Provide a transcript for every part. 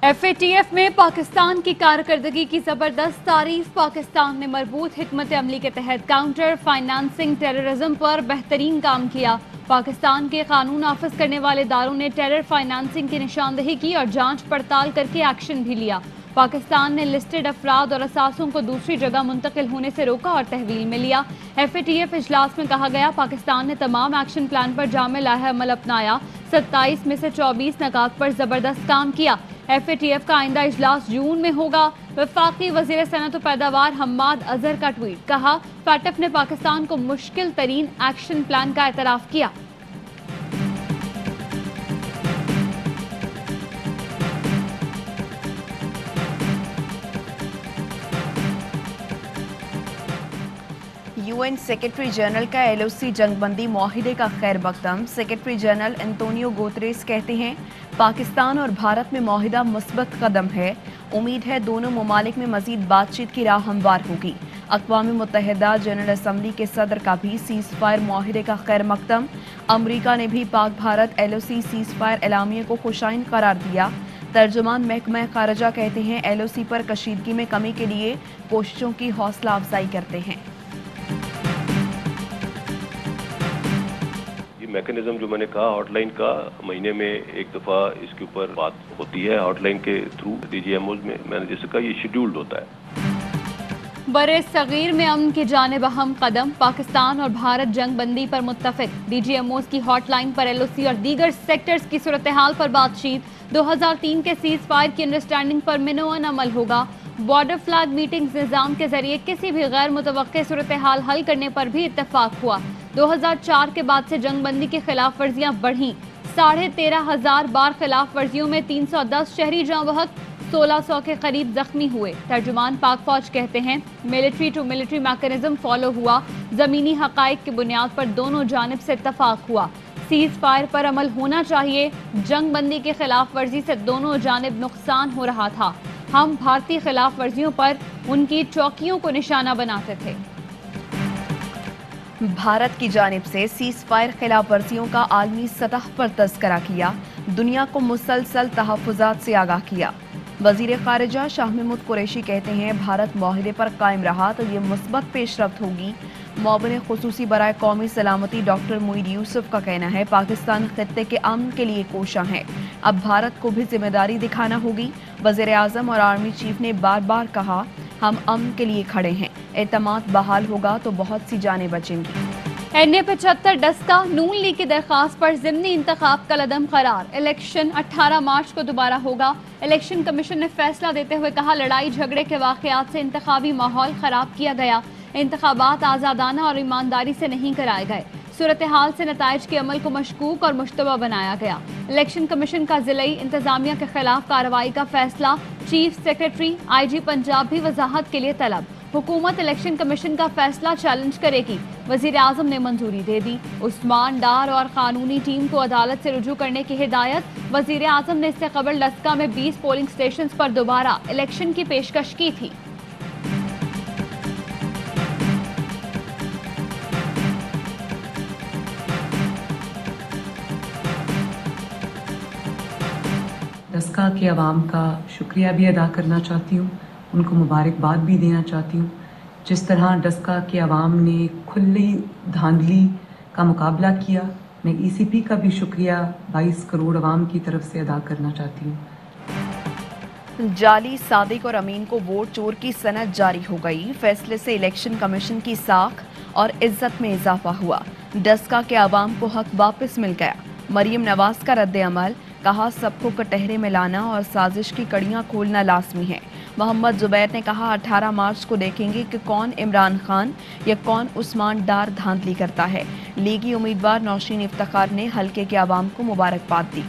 FATF में पाकिस्तान की कारकर्दगी की जबरदस्त तारीफ। पाकिस्तान ने मरबूत हिकमत अमली के तहत काउंटर फाइनेंसिंग टेररिज्म पर बेहतरीन काम किया। पाकिस्तान के कानून नाफिज करने वाले इदारों ने टेरर फाइनेंसिंग की निशानदही की और जांच पड़ताल करके एक्शन भी लिया। पाकिस्तान ने लिस्टेड अफराद और असासों को दूसरी जगह मुंतकिल होने से रोका और तहवील में लिया। FATF इजलास में कहा गया, पाकिस्तान ने तमाम एक्शन प्लान पर जामे लाहे अमल अपनाया। 27 में से 24 नकात पर जबरदस्त काम किया। FATF का आइंदा इजलास जून में होगा। वफाकी वजीर सनअत व पैदावार हम्माद अजहर का ट्वीट, कहा FATF ने पाकिस्तान को मुश्किल तरीन एक्शन प्लान का एतराफ किया। UN सेक्रेटरी जनरल का LOC जंगबंदी मुआहिदे का खैर मकदम। सेक्रेटरी जनरल एंटोनियो गुतेरेस कहते हैं, पाकिस्तान और भारत में मुआहिदा मुस्बत कदम है। उम्मीद है दोनों ममालिक में मजीद बातचीत की राह हमवार होगी। अक़वाम मुत्तहिदा जनरल असम्बली के सदर का भी सीज़ फायर मुआहिदे का खैर मकदम। अमरीका ने भी Pak Bharat LOC seize fire एलामिया को खुशाइन करार दिया। तर्जुमान महकमा खारजा कहते हैं, LOC पर कशीदगी में कमी के लिए कोशिशों की हौसला अफजाई करते हैं। मैकेनिज्म जो मैंने कहा हॉटलाइन का, महीने में एक दफ़ा इसके ऊपर बात होती है हॉटलाइन के थ्रू। DGMOs में मैंने जैसे कहा ये शेड्यूल्ड होता है। बरे सगीर में अमन की जानिब अहम कदम। पाकिस्तान और भारत जंग बंदी पर मुत्तफिक। DGMOs की हॉटलाइन पर LOC और दीगर सेक्टर्स की सूरत हाल पर बातचीत। 2003 के सीज फायर की अंडरस्टैंडिंग पर मिनोअन अमल होगा। बॉर्डर फ्लैग मीटिंग्स निज़ाम के जरिए किसी भी गैर मुतवक्के सूरत हाल हल करने पर भी इत्तेफाक हुआ। 2004 के बाद से जंग बंदी की खिलाफ वर्जियाँ बढ़ी। 13,500 बार खिलाफ वर्जियों में 310 शहरी जाँ बहक, 1600 के करीब जख्मी हुए। तर्जुमान पाक फौज कहते हैं, military to military mechanism follow हुआ। जमीनी हकाइक की बुनियाद पर दोनों जानिब से इत्तफाक हुआ। सीज फायर पर अमल होना चाहिए। जंग बंदी की खिलाफ वर्जी से दोनों जानिब नुकसान हो रहा था। हम भारतीय खिलाफ वर्जियों पर उनकी चौकियों को निशाना बनाते थे। भारत की जानिब से सीज फायर खिलाफ वर्जियों का आलमी सतह पर तज़किरा किया। दुनिया को मुसलसल तहफ़्फ़ुज़ात से आगाह किया। वज़ीर ख़ारिजा शाह महमूद कुरैशी कहते हैं, भारत मुआहिदे पर कायम रहा तो ये मुस्बत पेशरफ्त होगी। मुआविन ख़ुसूसी बराए कौमी सलामती डॉक्टर मुईद यूसुफ का कहना है, पाकिस्तान खित्ते के अमन के लिए कोशा है। अब भारत को भी जिम्मेदारी दिखाना होगी। वज़ीर आज़म और आर्मी चीफ ने बार बार कहा, हम अमन के लिए खड़े हैं। एतमाद बहाल होगा तो बहुत सी जानें बचेंगी। NA 75 डस्का नून लीग की दरख्वास्त पर ज़िमनी इंतखाब का लदम करार। इलेक्शन 18 मार्च को दोबारा होगा। इलेक्शन कमीशन ने फैसला देते हुए कहा, लड़ाई झगड़े के वाक़यात से इंतखाबी माहौल ख़राब किया गया। इंतखाबात आज़ादाना और ईमानदारी से नहीं कराए गए। सूरत हाल से नताइज के अमल को मशकूक और मुश्तबा बनाया गया। इलेक्शन कमीशन का ज़िलई इंतज़ामिया के खिलाफ कार्रवाई का फैसला। चीफ सेक्रेटरी IG पंजाब भी वजाहत के लिए तलब। हुकूमत इलेक्शन कमीशन का फैसला चैलेंज करेगी। वज़ीर आज़म ने मंजूरी दे दी। उस्मान डार और कानूनी टीम को अदालत से रुजू करने की हिदायत। वज़ीर आज़म ने इससे कबल डस्का में 20 पोलिंग स्टेशन पर दोबारा इलेक्शन की पेशकश की थी। डस्का के अवाम का शुक्रिया भी अदा करना चाहती हूँ, उनको मुबारकबाद भी देना चाहती हूँ। जिस तरह डस्का के अवाम ने खुली धांधली का मुकाबला किया, मैं ECP का भी शुक्रिया 22 करोड़ अवाम की तरफ से अदा करना चाहती हूँ। जाली, सादिक और अमीन को वोट चोर की सनद जारी हो गई। फैसले से इलेक्शन कमीशन की साख और इज्जत में इजाफा हुआ। डस्का के अवाम को हक वापस मिल गया। मरियम नवाज का रद्द अमल, कहा सबको कटहरे में लाना और साजिश की कड़ियाँ खोलना लाजमी है। मोहम्मद जुबैर ने कहा, 18 मार्च को देखेंगे कि कौन इमरान खान या कौन उस्मान डार धांधली करता है। लीगी उम्मीदवार नौशीन इफ्तिखार ने हल्के के अवाम को मुबारकबाद दी।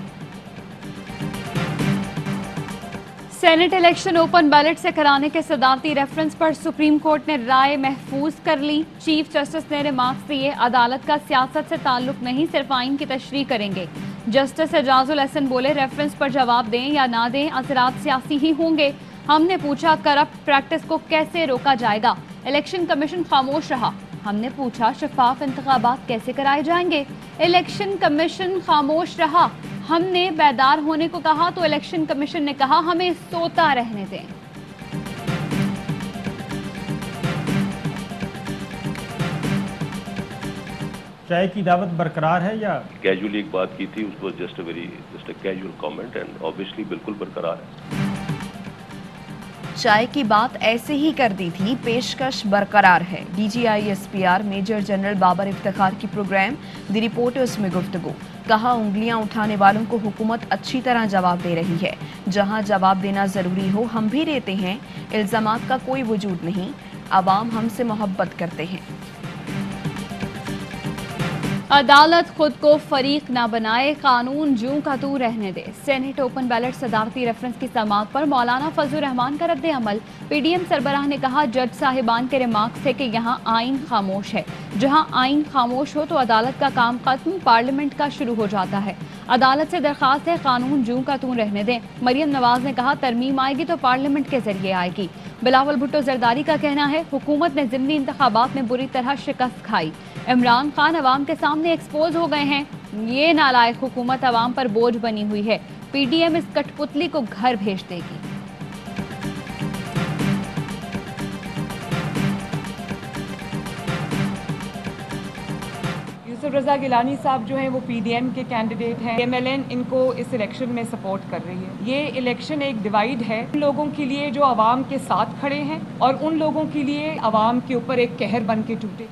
सेनेट इलेक्शन ओपन बैलेट से कराने के सदारती रेफरेंस पर सुप्रीम कोर्ट ने राय महफूज कर ली। चीफ जस्टिस ने रिमार्क्स दिए, अदालत का सियासत से ताल्लुक नहीं, सिर्फ आइन की तशरीह करेंगे। जस्टिस एजाजुल हसन बोले, रेफरेंस पर जवाब दें या ना दें, असरात सियासी ही होंगे। हमने पूछा करप्ट प्रैक्टिस को कैसे रोका जाएगा, इलेक्शन कमीशन खामोश रहा। हमने पूछा शफाफ इंतखाबात कैसे कराए जाएंगे, इलेक्शन कमीशन खामोश रहा। ہم نے بیدار ہونے کو کہا تو الیکشن کمیشن نے کہا ہمیں سوتا رہنے دیں۔ چائے کی دعوت برقرار ہے یا کیجولی ایک بات کی تھی، اس کو just a casual comment and obviously بالکل برقرار ہے۔ چائے کی بات ایسے ہی کر دی تھی، پیشکش برقرار ہے۔ D G I S P R major general Babar Iftikhar کی پروگرام دی رپورٹرز میں گفتگو، کہا انگلیاں اٹھانے والوں کو حکومت اچھی طرح جواب دے رہی ہے، جہاں جواب دینا ضروری ہو ہم بھی دیتے ہیں، الزامات کا کوئی وجود نہیں، عوام ہم سے محبت کرتے ہیں۔ عدالت خود کو فریق نہ بنائے، قانون جوں کا توں رہنے دے۔ سینیٹ اوپن بیلٹ صدارتی ریفرنس کی سماعت پر مولانا فضل الرحمان کا رد عمل۔ پی ڈی ایم سربراہ نے کہا جج صاحبان کے ریمارکس ہے کہ یہاں آئین خاموش ہے، جہاں آئین خاموش ہو تو عدالت کا کام ختم، پارلیمنٹ کا شروع ہو جاتا ہے۔ عدالت سے درخواست ہے قانون جوں کا توں رہنے دیں۔ مریم نواز نے کہا ترمیم آئے گی تو پارلیمنٹ کے ذریعے آئے گی۔ بلاول بھٹو زرداری کا کہنا ہے حکومت نے ضمنی انتخابات میں بری طرح شکست کھائی، عمران خان عوام کے سامنے ایکسپوز ہو گئے ہیں، یہ نالائق حکومت عوام پر بوجھ بنی ہوئی ہے، پی ڈی ایم اس کٹ پتلی کو گھر بھیج دے گی۔ یوسف رضا گیلانی صاحب جو ہیں وہ پی ڈی ایم کے کینڈیڈیٹ ہیں، ایم ایل این ان کو اس الیکشن میں سپورٹ کر رہی ہے۔ یہ الیکشن ایک ڈیوائیڈ ہے ان لوگوں کے لیے جو عوام کے ساتھ کھڑے ہیں اور ان لوگوں کے لیے عوام کے اوپر ایک قہر بن کے ٹوٹے۔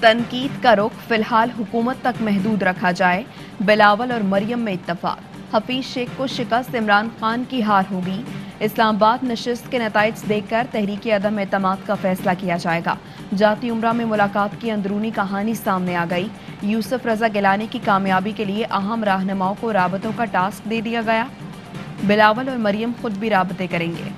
تنقید کا رخ فی الحال حکومت تک محدود رکھا جائے، بلاول اور مریم میں اتفاق۔ حفیظ شیخ کو شکست، عمران خان کی ہار ہوگی۔ اسلام آباد نشست کے نتائج دیکھ کر تحریک عدم اعتماد کا فیصلہ کیا جائے گا۔ جاتی عمرہ میں ملاقات کی اندرونی کہانی سامنے آ گئی۔ یوسف رضا گیلانی کی کامیابی کے لیے اہم رہنماؤں کو رابطوں کا ٹاسک دے دیا گیا۔ بلاول اور مریم خود بھی رابطے کریں گے۔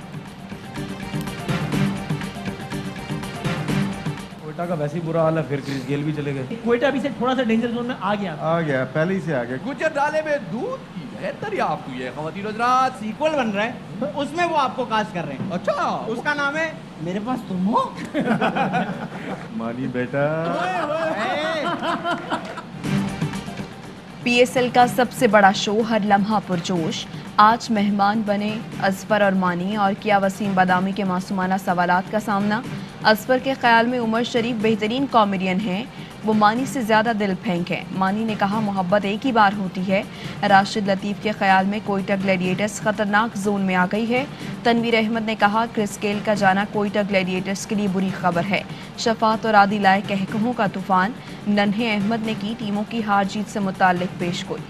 کوئٹہ کا ویسے ہی برا حال ہے، پھر کرس گیل بھی چلے گئے۔ کوئٹہ ابھی سے تھوڑا سا ڈینجر زون میں آ گیا پہلے ہی سے آ گیا۔ گجر ڈالے میں دودھ کی ہے دریافت ہوئی ہے، خواتین حضرات سیکول بن رہا ہے، اس میں وہ آپ کو کاسٹ کر رہے ہیں۔ اچھا اس کا نام ہے میرے پاس تم ہو۔ مانی بیٹا پی ایس ایل کا سب سے بڑا شو ہر لمحہ پرجوش، آج مہمان بنے اظفر اور مانی اور کیا وسیم بادامی کے معصومانہ سوالات کا سامنا۔ اظفر کے خیال میں عمر شریف بہترین کامیڈین ہیں، وہ مانی سے زیادہ دل پھینک ہیں۔ مانی نے کہا محبت ایک ہی بار ہوتی ہے۔ راشد لطیف کے خیال میں کوئٹہ گلیڈیٹرز خطرناک زون میں آ گئی ہے۔ تنویر احمد نے کہا کرس گیل کا جانا کوئٹہ گلیڈیٹرز کے لیے بری خبر ہے۔ شفاعت اور عادل لائے کہکہوں کا طوفان۔ ننھے احمد نے کی ٹیموں کی ہار جیت سے متعلق پیش گوئی۔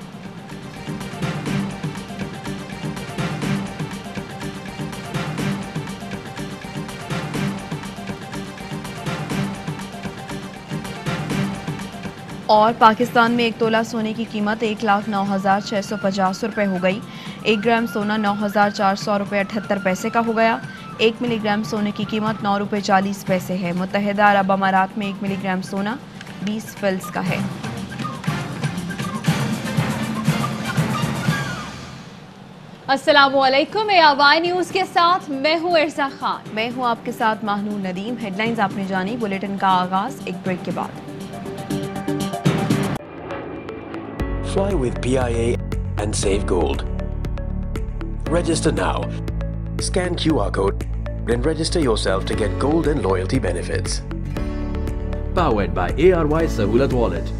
اور پاکستان میں ایک تولہ سونے کی قیمت 1,09,650 روپے ہو گئی۔ 1 گرام سونا 9,400 روپے 78 پیسے کا ہو گیا۔ 1 ملی گرام سونے کی قیمت 9 روپے 40 پیسے ہے۔ متحدہ عرب امارات میں 1 ملی گرام سونا 20 فلس کا ہے۔ السلام علیکم، ARY نیوز کے ساتھ میں ہوں ارزا خان۔ میں ہوں آپ کے ساتھ ماہنور ندیم۔ ہیڈ لائنز آپ نے جانی، بلیٹن کا آغاز ایک بریک کے بعد۔ Fly with PIA and save gold. Register now. Scan QR code and register yourself to get gold and loyalty benefits. Powered by ARY Sahulat Wallet.